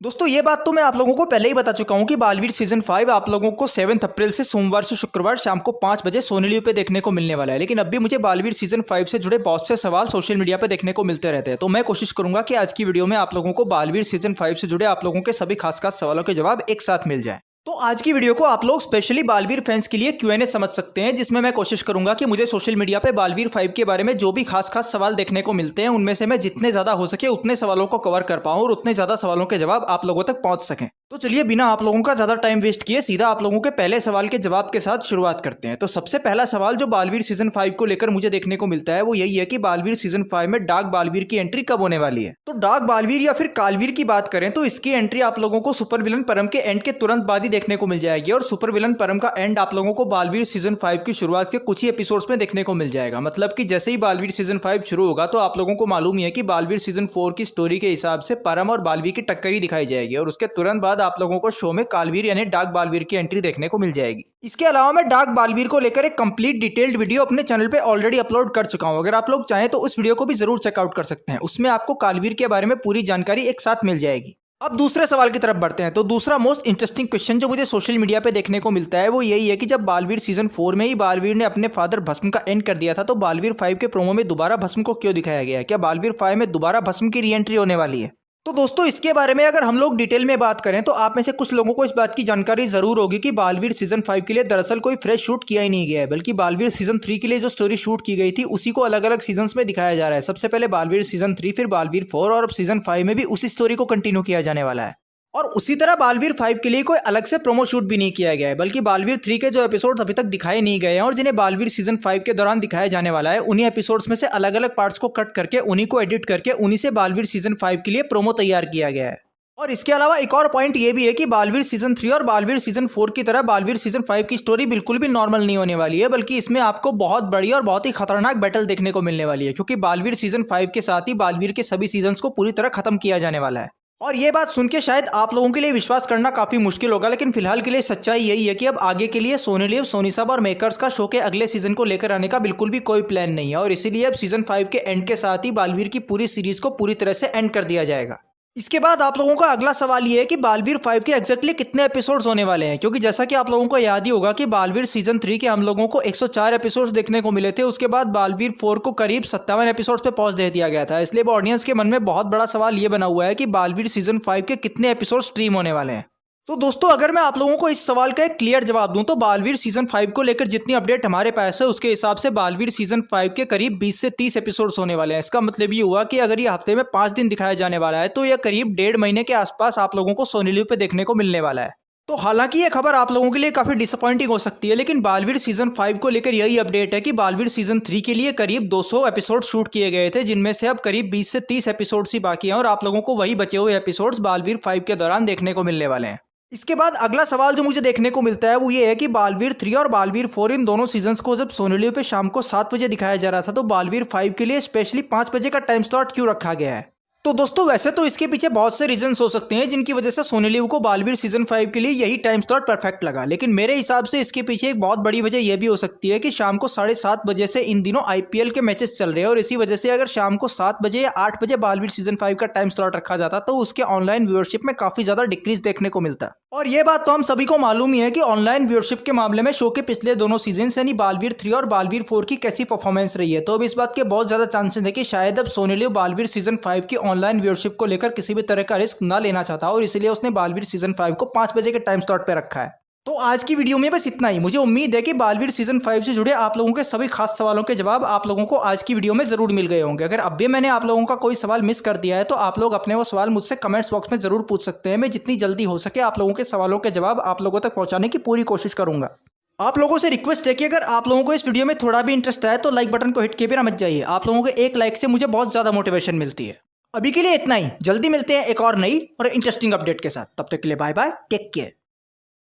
दोस्तों ये बात तो मैं आप लोगों को पहले ही बता चुका हूं कि बालवीर सीजन 5 आप लोगों को 7 अप्रैल से सोमवार से शुक्रवार शाम को 5 बजे सोनी लिव पे देखने को मिलने वाला है। लेकिन अब भी मुझे बालवीर सीजन 5 से जुड़े बहुत से सवाल सोशल मीडिया पे देखने को मिलते रहते हैं, तो मैं कोशिश करूंगा कि आज की वीडियो में आप लोगों को बालवीर सीजन 5 से जुड़े आप लोगों के सभी खास सवालों के जवाब एक साथ मिल जाए। तो आज की वीडियो को आप लोग स्पेशली बालवीर फैंस के लिए Q&A समझ सकते हैं, जिसमें मैं कोशिश करूंगा कि मुझे सोशल मीडिया पे बालवीर 5 के बारे में जो भी खास सवाल देखने को मिलते हैं उनमें से मैं जितने ज्यादा हो सके उतने सवालों को कवर कर पाऊं और उतने ज्यादा सवालों के जवाब आप लोगों तक पहुंच सकें। तो चलिए बिना आप लोगों का ज्यादा टाइम वेस्ट किए सीधा आप लोगों के पहले सवाल के जवाब के साथ शुरुआत करते हैं। तो सबसे पहला सवाल जो बालवीर सीजन 5 को लेकर मुझे देखने को मिलता है वो यही है कि बालवीर सीजन 5 में डार्क बालवीर की एंट्री कब होने वाली है। तो डार्क बालवीर या फिर कालवीर की बात करें तो इसकी एंट्री आप लोगों को सुपर विलन परम के एंड के तुरंत बाद ही देखने को मिल जाएगी और सुपर विलन परम का एंड आप लोगों को बालवीर सीजन 5 की शुरुआत के कुछ ही एपिसोड्स में देखने को मिल जाएगा। मतलब कि जैसे ही बालवीर सीजन 5 शुरू होगा तो आप लोगों को मालूम ही है कि बालवीर सीजन 4 की स्टोरी के हिसाब से परम और बालवीर की टक्कर ही दिखाई जाएगी और उसके तुरंत बाद आप लोगों को शो में कालवीर यानी डार्क बालवीर की एंट्री देखने को मिल जाएगी। इसके अलावा मैं डार्क बालवीर को लेकर एक कंप्लीट डिटेल्ड वीडियो अपने चैनल पे ऑलरेडी अपलोड कर चुका हूं। अगर आप लोग चाहें तो उस वीडियो को भी जरूर चेकआउट कर सकते हैं, उसमें आपको कालवीर के बारे में पूरी जानकारी एक साथ मिल जाएगी। अब दूसरे सवाल की तरफ बढ़ते हैं। तो दूसरा मोस्ट इंटरेस्टिंग क्वेश्चन जो मुझे सोशल मीडिया पे देखने को मिलता है वो यही है कि जब बालवीर सीजन 4 में ही बालवीर ने अपने फादर भस्म का एंड कर दिया था तो बालवीर 5 के प्रोमो में दोबारा भस्म को क्यों दिखाया गया है? क्या बालवीर 5 में दोबारा भस्म की री एंट्री होने वाली है? तो दोस्तों इसके बारे में अगर हम लोग डिटेल में बात करें तो आप में से कुछ लोगों को इस बात की जानकारी जरूर होगी कि बालवीर सीजन 5 के लिए दरअसल कोई फ्रेश शूट किया ही नहीं गया है, बल्कि बालवीर सीजन 3 के लिए जो स्टोरी शूट की गई थी उसी को अलग अलग सीजन्स में दिखाया जा रहा है। सबसे पहले बालवीर सीजन 3, फिर बालवीर 4 और अब सीजन 5 में भी उसी स्टोरी को कंटिन्यू किया जाने वाला है। और उसी तरह बालवीर 5 के लिए कोई अलग से प्रोमो शूट भी नहीं किया गया है, बल्कि बालवीर 3 के जो एपिसोड्स अभी तक दिखाए नहीं गए हैं और जिन्हें बालवीर सीजन 5 के दौरान दिखाया जाने वाला है उन्हीं एपिसोड्स में से अलग अलग पार्ट्स को कट करके उन्हीं को एडिट करके उन्हीं से बालवीर सीजन 5 के लिए प्रोमो तैयार किया गया है। और इसके अलावा एक और पॉइंट ये भी है कि बालवीर सीजन 3 और बालवीर सीजन 4 की तरह बालवीर सीजन 5 की स्टोरी बिल्कुल भी नॉर्मल नहीं होने वाली है, बल्कि इसमें आपको बहुत बड़ी और बहुत ही खतरनाक बैटल देखने को मिलने वाली है, क्योंकि बालवीर सीजन 5 के साथ ही बालवीर के सभी सीजन्स को पूरी तरह खत्म किया जाने वाला है। और ये बात सुन के शायद आप लोगों के लिए विश्वास करना काफी मुश्किल होगा, लेकिन फिलहाल के लिए सच्चाई यही है कि अब आगे के लिए सोनी लिव, सोनी सब और मेकर्स का शो के अगले सीजन को लेकर आने का बिल्कुल भी कोई प्लान नहीं है और इसीलिए अब सीजन 5 के एंड के साथ ही बालवीर की पूरी सीरीज को पूरी तरह से एंड कर दिया जाएगा। इसके बाद आप लोगों का अगला सवाल ये है कि बालवीर 5 के एग्जैक्टली कितने एपिसोड्स होने वाले हैं, क्योंकि जैसा कि आप लोगों को याद ही होगा कि बालवीर सीजन 3 के हम लोगों को 104 एपिसोड्स देखने को मिले थे। उसके बाद बालवीर 4 को करीब 57 एपिसोड्स पे पहुंच दे दिया गया था। इसलिए ऑडियंस के मन में बहुत बड़ा सवाल ये बना हुआ है कि बालवीर सीजन 5 के कितने एपिसोड स्ट्रीम होने वाले हैं। तो दोस्तों अगर मैं आप लोगों को इस सवाल का एक क्लियर जवाब दूं तो बालवीर सीजन 5 को लेकर जितनी अपडेट हमारे पास है उसके हिसाब से बालवीर सीजन 5 के करीब 20 से 30 एपिसोड्स होने वाले हैं। इसका मतलब ये हुआ कि अगर ये हफ्ते में 5 दिन दिखाया जाने वाला है तो यह करीब 1.5 महीने के आसपास आप लोगों को सोनी लिव पे देखने को मिलने वाला है। तो हालांकि ये खबर आप लोगों के लिए काफी डिसअपॉइंटिंग हो सकती है, लेकिन बालवीर सीजन 5 को लेकर यही अपडेट है कि बालवीर सीजन 3 के लिए करीब 200 एपिसोड शूट किए गए थे, जिनमें से अब करीब 20 से 30 एपिसोड्स ही बाकी हैं और आप लोगों को वही बचे हुए एपिसोड्स बालवीर 5 के दौरान देखने को मिलने वाले हैं। इसके बाद अगला सवाल जो मुझे देखने को मिलता है वो ये है कि बालवीर 3 और बालवीर 4 इन दोनों सीजन्स को जब सोनी लिव पे शाम को 7 बजे दिखाया जा रहा था तो बालवीर 5 के लिए स्पेशली 5 बजे का टाइम स्लॉट क्यों रखा गया है? तो दोस्तों वैसे तो इसके पीछे बहुत से रीजंस हो सकते हैं जिनकी वजह से सोनी लिव को बालवीर सीजन 5 के लिए यही टाइम स्लॉट परफेक्ट लगा, लेकिन मेरे हिसाब से इसके पीछे एक बहुत बड़ी वजह यह भी हो सकती है कि शाम को 7:30 बजे से इन दिनों IPL के मैचेस चल रहे हैं और इसी वजह से अगर शाम को 7 बजे या 8 बजे बालवीर सीजन 5 का टाइम स्लॉट रखा जाता तो उसके ऑनलाइन व्यूअरशिप में काफी ज्यादा डिक्रीज देखने को मिलता। और ये बात तो हम सभी को मालूम ही है कि ऑनलाइन व्यूअरशिप के मामले में शो के पिछले दोनों सीजन यानी बालवीर 3 और बालवीर 4 की कैसी परफॉर्मेंस रही है। तो अब इस बात के बहुत ज्यादा चांसेस है कि शायद अब सोनी लिव बालवीर सीजन 5 की ऑनलाइन व्यूअरशिप को लेकर किसी भी तरह का रिस्क ना लेना चाहता और इसलिए उसने बालवीर सीजन 5 को 5 बजे के टाइम स्लॉट पे रखा है। तो आज की वीडियो में बस इतना ही। मुझे उम्मीद है कि बालवीर सीजन 5 से जुड़े आप लोगों के सभी खास सवालों के जवाब आप लोगों को आज की वीडियो में जरूर मिल गए होंगे। अगर अब भी मैंने आप लोगों का कोई सवाल मिस कर दिया है तो आप लोग अपने वो सवाल मुझसे कमेंट्स बॉक्स में जरूर पूछ सकते हैं। मैं जितनी जल्दी हो सके आप लोगों के सवालों के जवाब आप लोगों तक पहुंचाने की पूरी कोशिश करूंगा। आप लोगों से रिक्वेस्ट है कि अगर आप लोगों को इस वीडियो में थोड़ा भी इंटरेस्ट आए तो लाइक बटन को हिट किए बिना मत जाइए। आप लोगों के एक लाइक से मुझे बहुत ज्यादा मोटिवेशन मिलती है। अभी के लिए इतना ही। जल्दी मिलते हैं एक और नई और इंटरेस्टिंग अपडेट के साथ। तब तक के लिए बाय बाय, टेक केयर।